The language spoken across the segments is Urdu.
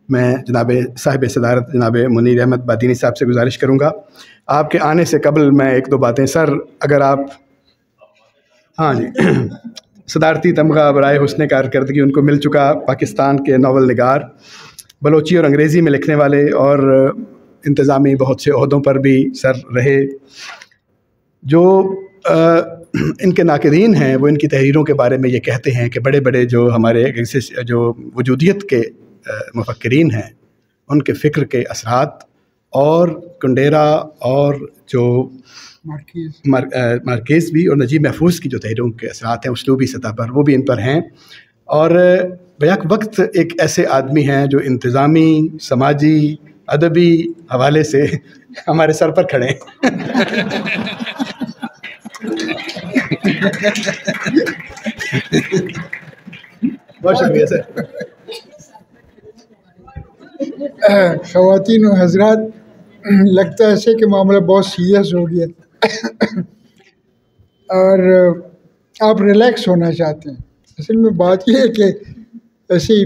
میں جناب صاحب صدارت جناب منیر احمد بادینی صاحب سے گزارش کروں گا آپ کے آنے سے قبل میں ایک دو باتیں سر اگر آپ ہاں جی صدارتی تمغہ برائے حسن کارکردگی ان کو مل چکا، پاکستان کے ناول نگار، بلوچی اور انگریزی میں لکھنے والے اور انتظامی بہت سے عہدوں پر بھی سر رہے۔ جو ان کے ناقدین ہیں وہ ان کی تحریروں کے بارے میں یہ کہتے ہیں کہ بڑے بڑے جو ہمارے جو وجودیت کے مفکرین ہیں ان کے فکر کے اثرات اور کنڈیرا اور جو مارکیز بھی اور نجیب محفوظ کی جو تحریروں کے اثرات ہیں اسلوبی سطح پر وہ بھی ان پر ہیں، اور بیک وقت ایک ایسے آدمی ہیں جو انتظامی، سماجی، ادبی حوالے سے ہمارے سر پر کھڑے ہیں۔ بہت شکریہ سر۔ خواتین و حضرات، لگتا ہے ایسے کہ معاملہ بہت سیریس ہو گیا اور آپ ریلیکس ہونا چاہتے ہیں۔ اصل میں بات یہ ہے کہ ایسی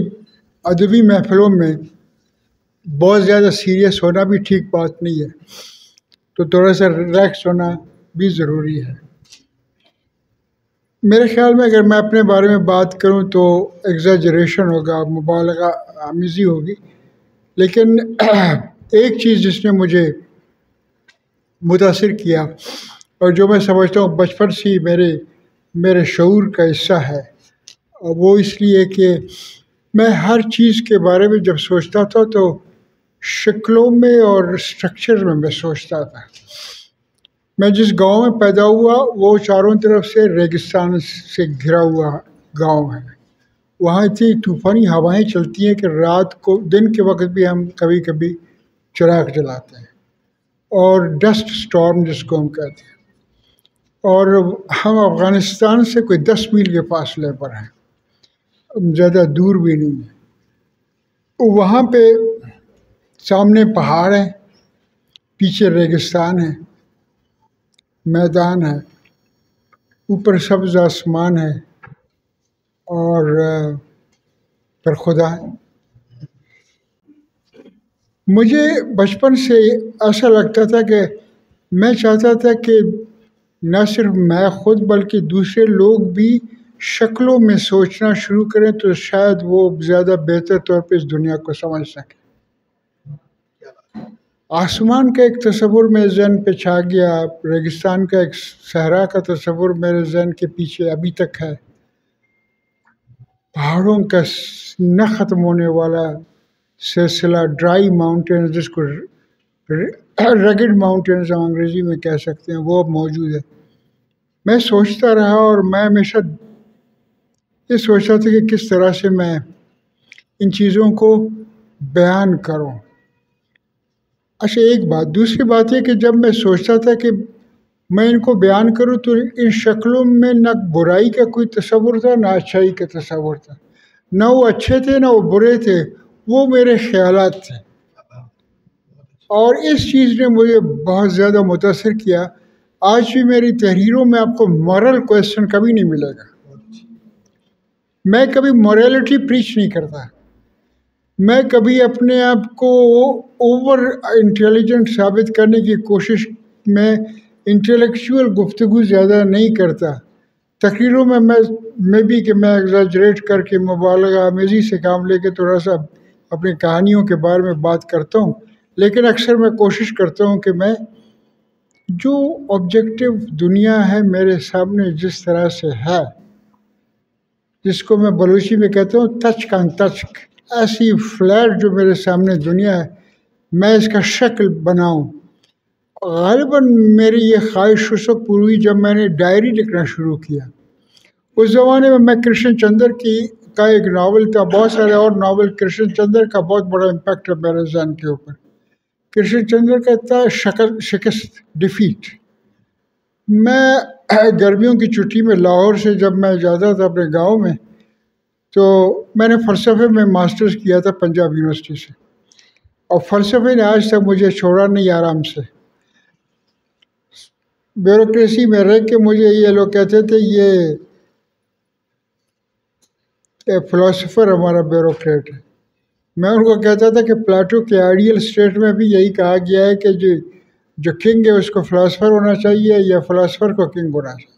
ادبی محفلوں میں بہت زیادہ سیریس ہونا بھی ٹھیک بات نہیں ہے، تو تھوڑا سا ریلیکس ہونا بھی ضروری ہے۔ میرے خیال میں اگر میں اپنے بارے میں بات کروں تو ایگزیجریشن ہوگا، مبالغہ آمیزی ہوگی، لیکن ایک چیز جس نے مجھے متاثر کیا اور جو میں سمجھتا ہوں بچپن سے ہی میرے شعور کا حصہ ہے، وہ اس لیے کہ میں ہر چیز کے بارے میں جب سوچتا تھا تو شکلوں میں اور اسٹرکچر میں سوچتا تھا۔ میں جس گاؤں میں پیدا ہوا وہ چاروں طرف سے ریگستان سے گھرا ہوا گاؤں ہے۔ وہاں اتنی طوفانی ہوائیں چلتی ہیں کہ رات کو، دن کے وقت بھی ہم کبھی کبھی چراغ جلاتے ہیں، اور ڈسٹ سٹارم جس کو ہم کہتے ہیں، اور ہم افغانستان سے کوئی 10 میل کے فاصلے پر ہیں، زیادہ دور بھی نہیں ہے۔ وہاں پہ سامنے پہاڑ ہیں، پیچھے ریگستان ہے، میدان ہے، اوپر سبز آسمان ہے، اور پھر خدا ہے۔ مجھے بچپن سے ایسا لگتا تھا کہ میں چاہتا تھا کہ نہ صرف میں خود بلکہ دوسرے لوگ بھی شکلوں میں سوچنا شروع کریں تو شاید وہ زیادہ بہتر طور پہ اس دنیا کو سمجھ سکیں۔ آسمان کا ایک تصور میرے ذہن پہ چھا گیا، ریگستان کا ایک صحرا کا تصور میرے ذہن کے پیچھے ابھی تک ہے، پہاڑوں کا نہ ختم ہونے والا سلسلہ، ڈرائی ماؤنٹینز جس کو رگڈ ماؤنٹینز ہم انگریزی میں کہہ سکتے ہیں، وہ اب موجود ہے۔ میں سوچتا رہا اور میں ہمیشہ یہ سوچتا تھا کہ کس طرح سے میں ان چیزوں کو بیان کروں۔ اچھا ایک بات، دوسری بات یہ کہ جب میں سوچتا تھا کہ میں ان کو بیان کروں تو ان شکلوں میں نہ برائی کا کوئی تصور تھا نہ اچھائی کا تصور تھا، نہ وہ اچھے تھے نہ وہ برے تھے، وہ میرے خیالات تھے، اور اس چیز نے مجھے بہت زیادہ متاثر کیا۔ آج بھی میری تحریروں میں آپ کو مورل کویسچن کبھی نہیں ملے گا، میں کبھی موریلٹی پریچ نہیں کرتا، میں کبھی اپنے آپ کو اوور انٹیلیجنٹ ثابت کرنے کی کوشش میں انٹلیکچوئل گفتگو زیادہ نہیں کرتا۔ تقریروں میں بھی کہ میں ایگزیجریٹ کر کے مبالغہ آمیزی سے کام لے کے تھوڑا سا اپنی کہانیوں کے بارے میں بات کرتا ہوں، لیکن اکثر میں کوشش کرتا ہوں کہ میں جو آبجیکٹو دنیا ہے میرے سامنے جس طرح سے ہے، جس کو میں بلوچی میں کہتا ہوں تچ کان تچک، ایسی فلیٹ جو میرے سامنے دنیا ہے میں اس کا شکل بناؤں۔ غالباً میری یہ خواہش اس وقت پوری ہوئی جب میں نے ڈائری لکھنا شروع کیا۔ اس زمانے میں کرشن چندر کا ایک ناول تھا، بہت سارے اور ناول، کرشن چندر کا بہت بڑا امپیکٹ ہے میرے ذہن کے اوپر۔ کرشن چندر کا تھا شکست، ڈیفیٹ۔ میں گرمیوں کی چھٹی میں لاہور سے جب میں جاتا تھا اپنے گاؤں میں، تو میں نے فلسفے میں ماسٹرز کیا تھا پنجاب یونیورسٹی سے، اور فلسفے نے آج تک مجھے چھوڑا نہیں آرام سے۔ بیوروکریسی میں رہ کے مجھے یہ لوگ کہتے تھے یہ فلسفر ہمارا بیوروکریٹ ہے، میں ان کو کہتا تھا کہ پلاٹو کے آئیڈیل اسٹیٹ میں بھی یہی کہا گیا ہے کہ جو کنگ ہے اس کو فلاسفر ہونا چاہیے یا فلاسفر کو کنگ ہونا چاہیے،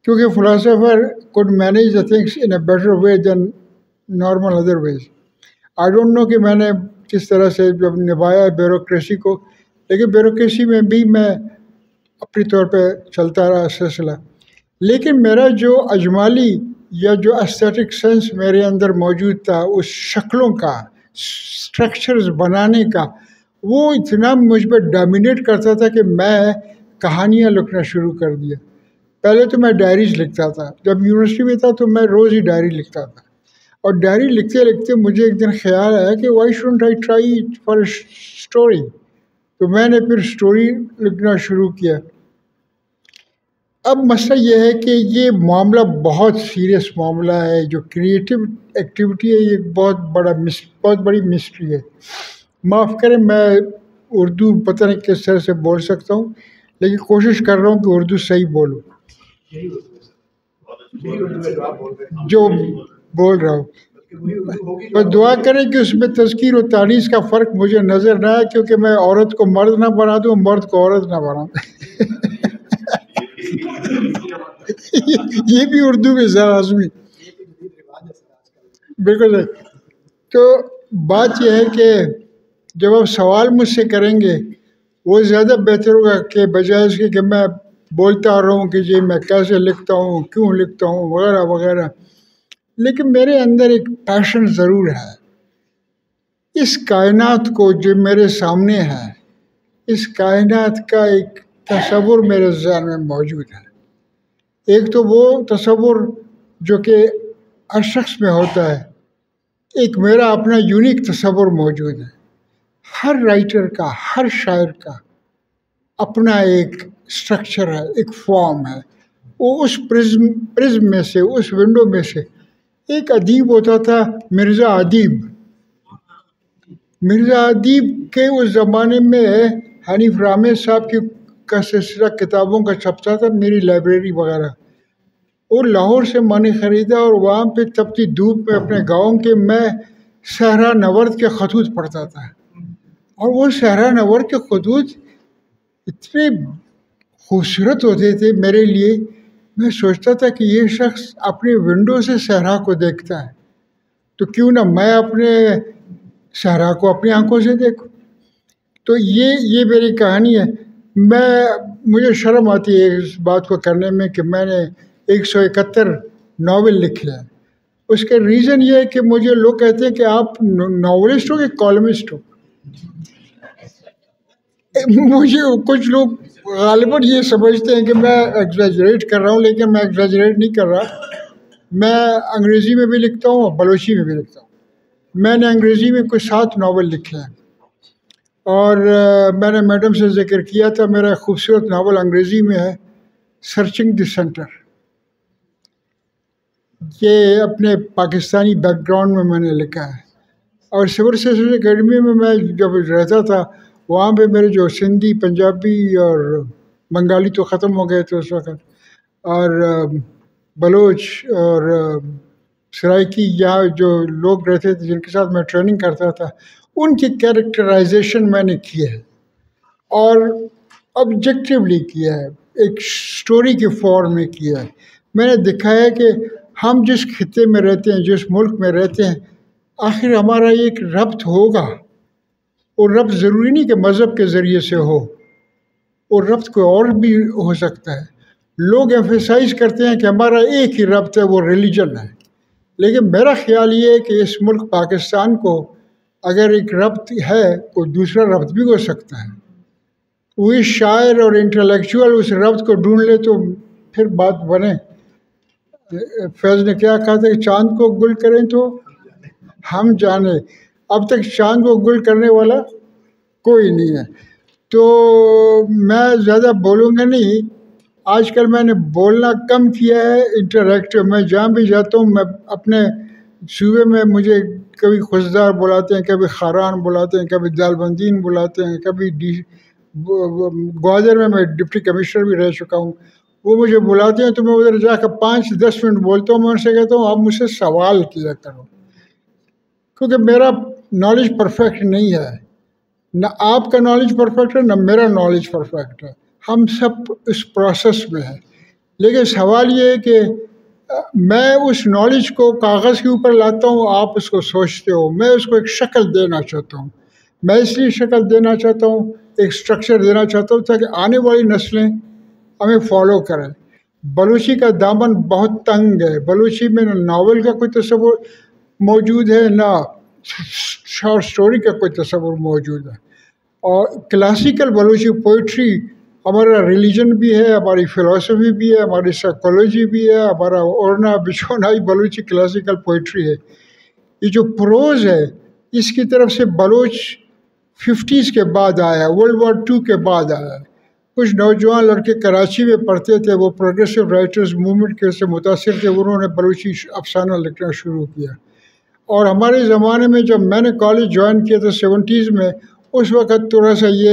کیونکہ philosopher could manage the things in a better way than normal other ways. I don't know کہ میں نے کس طرح سے جب نبھایا بیوروکریسی کو، لیکن بیوروکریسی میں بھی میں اپنی طور پہ چلتا رہا سلسلہ. لیکن میرا جو اجمالی یا جو استھیٹک سینس میرے اندر موجود تھا اس شکلوں کا، اسٹرکچرز بنانے کا، وہ اتنا مجھ پہ ڈومینیٹ کرتا تھا کہ میں کہانیاں لکھنا شروع کر دیا. پہلے تو میں ڈائریز لکھتا تھا، جب یونیورسٹی میں تھا تو میں روز ہی ڈائری لکھتا تھا، اور ڈائری لکھتے لکھتے مجھے ایک دن خیال آیا کہ why shouldn't I try for a story. تو میں نے پھر اسٹوری لکھنا شروع کیا. اب مسئلہ یہ ہے کہ یہ معاملہ بہت سیریس معاملہ ہے، جو کریٹیو ایکٹیویٹی ہے یہ بہت بڑی مسٹری ہے. معاف کریں میں اردو پتہ نہیں کس طرح سے بول سکتا ہوں، لیکن کوشش کر رہا ہوں کہ اردو صحیح بولوں جو بول رہا ہوں. بس دعا کریں کہ اس میں تذکیر و تانیث کا فرق مجھے نظر نہ آئے، کیونکہ میں عورت کو مرد نہ بنا دوں، مرد کو عورت نہ بنا دوں. یہ بھی اردو میں لازمی بالکل. تو بات یہ ہے کہ جب آپ سوال مجھ سے کریں گے وہ زیادہ بہتر ہوگا کہ بجائے اس کے کہ میں بولتا رہوں کہ جی میں کیسے لکھتا ہوں، کیوں لکھتا ہوں، وغیرہ وغیرہ. لیکن میرے اندر ایک پیشن ضرور ہے. اس کائنات کو جو میرے سامنے ہے، اس کائنات کا ایک تصور میرے ذہن میں موجود ہے. ایک تو وہ تصور جو کہ ہر شخص میں ہوتا ہے، ایک میرا اپنا یونیک تصور موجود ہے. ہر رائٹر کا، ہر شاعر کا اپنا ایک اسٹرکچر ہے، ایک فارم ہے. وہ اس پرزم میں سے، اس ونڈو میں سے. ایک ادیب ہوتا تھا مرزا ادیب. مرزا ادیب کے اس زمانے میں حنیف رامے صاحب کا سلسلہ کتابوں کا چھپتا تھا، میری لائبریری وغیرہ. اور لاہور سے میں نے خریدا اور وہاں پہ تپتی دھوپ میں اپنے گاؤں کے میں صحرا نورد کے خطوط پڑھتا تھا. اور وہ صحرا نورد کے خطوط اتنے خوبصورت ہوتے تھے میرے لیے. میں سوچتا تھا کہ یہ شخص اپنے ونڈو سے صحرا کو دیکھتا ہے، تو کیوں نہ میں اپنے صحرا کو اپنی آنکھوں سے دیکھوں. تو یہ میری کہانی ہے. مجھے شرم آتی ہے اس بات کو کرنے میں کہ میں نے 171 ناول لکھے ہیں. اس کا ریزن یہ ہے کہ مجھے لوگ کہتے ہیں کہ آپ ناولسٹ ہو کہ کالمسٹ ہو. مجھے کچھ لوگ غالباً یہ سمجھتے ہیں کہ میں ایگزیجریٹ کر رہا ہوں، لیکن میں ایگزیجریٹ نہیں کر رہا. میں انگریزی میں بھی لکھتا ہوں اور بلوچی میں بھی لکھتا ہوں. میں نے انگریزی میں کوئی 7 ناول لکھے ہیں، اور میں نے میڈم سے ذکر کیا تھا میرا خوبصورت ناول انگریزی میں ہے سرچنگ دی سینٹر. یہ اپنے پاکستانی بیک گراؤنڈ میں نے لکھا ہے. اور سول سائنس اکیڈمی میں میں جب رہتا تھا وہاں پہ میرے جو سندھی، پنجابی اور بنگالی تو ختم ہو گئے تھے اس وقت، اور بلوچ اور سرائکی یہاں جو لوگ رہتے تھے جن کے ساتھ میں ٹریننگ کرتا تھا، ان کی کیریکٹرائزیشن میں نے کی ہے اور آبجیکٹیولی کیا ہے، ایک سٹوری کے فارم میں کیا ہے. میں نے دکھایا کہ ہم جس خطے میں رہتے ہیں، جس ملک میں رہتے ہیں، آخر ہمارا ایک ربط ہوگا. اور ربط ضروری نہیں کہ مذہب کے ذریعے سے ہو، اور ربط کوئی اور بھی ہو سکتا ہے. لوگ ایمفیسائز کرتے ہیں کہ ہمارا ایک ہی ربط ہے، وہ ریلیجن ہے. لیکن میرا خیال یہ ہے کہ اس ملک پاکستان کو اگر ایک ربط ہے تو دوسرا ربط بھی ہو سکتا ہے. وہ شاعر اور انٹلیکچوئل اس ربط کو ڈھونڈ لے تو پھر بات بنے. فیض نے کیا کہا تھا کہ چاند کو گل کریں تو ہم جانے. اب تک چاند کو گل کرنے والا کوئی نہیں ہے. تو میں زیادہ بولوں گا نہیں. آج کل میں نے بولنا کم کیا ہے، انٹریکٹیو. میں جہاں بھی جاتا ہوں، میں اپنے صوبے میں مجھے کبھی خزدار بلاتے ہیں، کبھی خاران بلاتے ہیں، کبھی دالبندین بلاتے ہیں، کبھی گوادر میں ڈپٹی کمشنر بھی رہ چکا ہوں. وہ مجھے بلاتے ہیں تو میں ادھر جا کر 5-10 منٹ بولتا ہوں. میں ان سے کہتا ہوں آپ مجھ سے سوال کیا کرو. کیونکہ میرا نالج پرفیکٹ نہیں ہے، نہ آپ کا نالج پرفیکٹ ہے، نہ میرا نالج پرفیکٹ ہے، ہم سب اس پروسیس میں ہیں۔ لیکن سوال یہ ہے کہ میں اس نالج کو کاغذ کے اوپر لاتا ہوں، آپ اس کو سوچتے ہو، میں اس کو ایک شکل دینا چاہتا ہوں۔ میں اس لیے شکل دینا چاہتا ہوں، ایک اسٹرکچر دینا چاہتا ہوں تاکہ آنے والی نسلیں ہمیں فالو کریں۔ بلوچی کا دامن بہت تنگ ہے، بلوچی میں نہ ناول کا کوئی تصور موجود ہے، نہ شارٹ سٹوری کا کوئی تصور موجود ہے، اور کلاسیکل بلوچی پوئٹری ہمارا ریلیجن بھی ہے، ہماری فلاسفی بھی ہے، ہماری سائیکالوجی بھی ہے، ہمارا اوڑھنا بچھونا ہی بلوچی کلاسیکل پوئٹری ہے۔ یہ جو پروز ہے اس کی طرف سے بلوچ 50s کے بعد آیا، ورلڈ وار 2 کے بعد آیا۔ کچھ نوجوان لڑکے کراچی میں پڑھتے تھے، وہ پروگریسو رائٹرز موومنٹ کے سے متاثر تھے، انہوں نے بلوچی افسانہ لکھنا شروع کیا۔ اور ہمارے زمانے میں جب میں نے کالج جوائن کیا تھا 70s میں، اس وقت تھوڑا سا یہ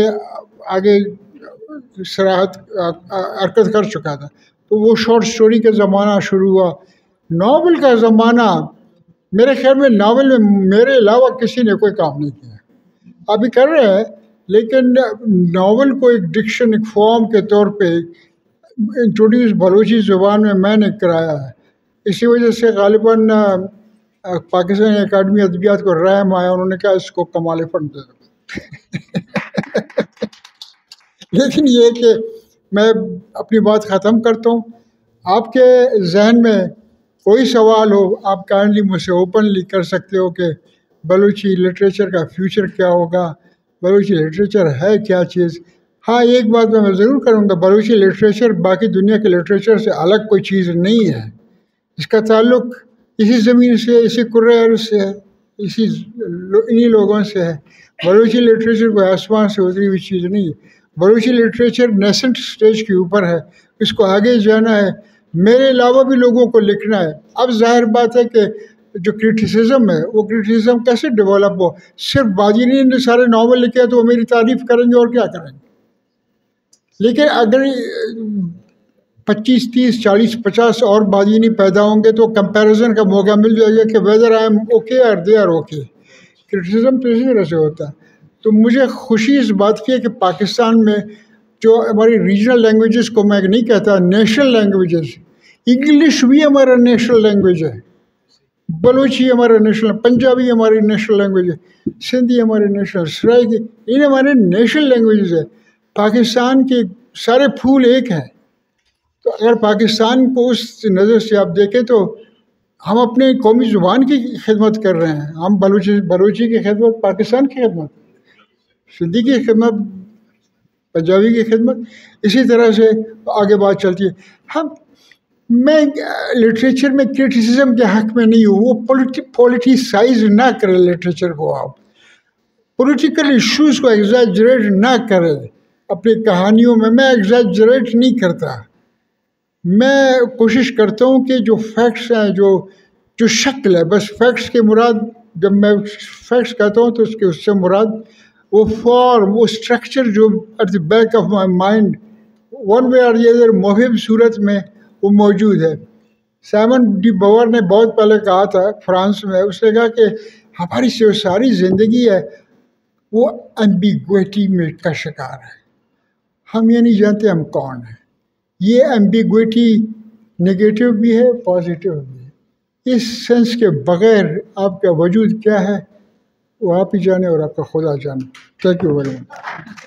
آگے صراحت حرکت کر چکا تھا، تو وہ شارٹ سٹوری کا زمانہ شروع ہوا۔ ناول کا زمانہ، میرے خیال میں ناول میں میرے علاوہ کسی نے کوئی کام نہیں کیا، ابھی کر رہے ہیں، لیکن ناول کو ایک ڈکشن، ایک فارم کے طور پہ انٹروڈیوس بلوچی زبان میں نے کرایا ہے۔ اسی وجہ سے غالباً پاکستان اکیڈمی ادبیات کو رحم آیا، انہوں نے کہا اس کو کمال فن دے دو۔ لیکن یہ کہ میں اپنی بات ختم کرتا ہوں، آپ کے ذہن میں کوئی سوال ہو آپ کائنڈلی مجھ سے اوپنلی کر سکتے ہو کہ بلوچی لٹریچر کا فیوچر کیا ہوگا، بلوچی لٹریچر ہے کیا چیز۔ ہاں ایک بات میں ضرور کروں گا، بلوچی لٹریچر باقی دنیا کے لٹریچر سے الگ کوئی چیز نہیں ہے، اس کا تعلق اسی زمین سے، اسی کرۂ ارض سے ہے، انہی لوگوں سے ہے۔ بلوچی لٹریچر کوئی آسمان سے اتری ہوئی چیز نہیں ہے، بلوچی لٹریچر نیسنٹ سٹیج کے اوپر ہے، اس کو آگے جانا ہے، میرے علاوہ بھی لوگوں کو لکھنا ہے۔ اب ظاہر بات ہے کہ جو کرٹیسزم ہے وہ کرٹیسزم کیسے ڈیولپ ہو، صرف بادینی نے سارے ناول لکھے تو وہ میری تعریف کریں گے اور کیا کریں گے، لیکن اگر 25 30 40 50 اور بادینی پیدا ہوں گے تو کمپیریزن کا موقع مل جائے گا کہ ویدر آئی ایم اوکے اور دے آر اوکے۔ کرٹیسزم تو اسی طرح سے ہوتا ہے۔ تو مجھے خوشی اس بات کی ہے کہ پاکستان میں جو ہماری ریجنل لینگویجز کو میں نہیں کہتا نیشنل لینگویجز، انگلش بھی ہمارا نیشنل لینگویج ہے، بلوچی ہمارا نیشنل، پنجابی ہماری نیشنل لینگویج ہے، سندھی ہمارے نیشنل، سرائکی، یہ ہمارے نیشنل لینگویجز ہے۔ پاکستان کے سارے پھول ایک ہیں، تو اگر پاکستان کو اس نظر سے آپ دیکھیں تو ہم اپنے قومی زبان کی خدمت کر رہے ہیں، ہم بلوچی کی خدمت، پاکستان کی خدمت، سندھی کی خدمت، پنجابی کی خدمت، اسی طرح سے آگے بات چلتی ہے۔ میں لٹریچر میں کرٹیسزم کے حق میں نہیں ہوں، وہ پولیٹیسائز نہ کرے لٹریچر کو، آپ پولیٹیکل ایشوز کو ایگزیجریٹ نہ کرے اپنی کہانیوں میں ایگزیجریٹ نہیں کرتا، میں کوشش کرتا ہوں کہ جو فیکٹس ہیں، جو شکل ہے، بس فیکٹس کے مراد، جب میں فیکٹس کہتا ہوں تو اس سے مراد وہ فارم، وہ اسٹرکچر جو at the back of my mind one way اور دی ادر مہم صورت میں وہ موجود ہے۔ سائمن ڈی بوور نے بہت پہلے کہا تھا فرانس میں، اس نے کہا کہ ہماری جو ساری زندگی ہے وہ ایمبیگوئٹی میں کا شکار ہے، ہم یہ نہیں جانتے ہم کون ہیں۔ یہ ایمبیگوئٹی نگیٹو بھی ہے، پازیٹیو بھی ہے، اس سینس کے بغیر آپ کا وجود کیا ہے وہ آپ ہی جانے اور آپ کا خدا جانے۔ Thank you very much.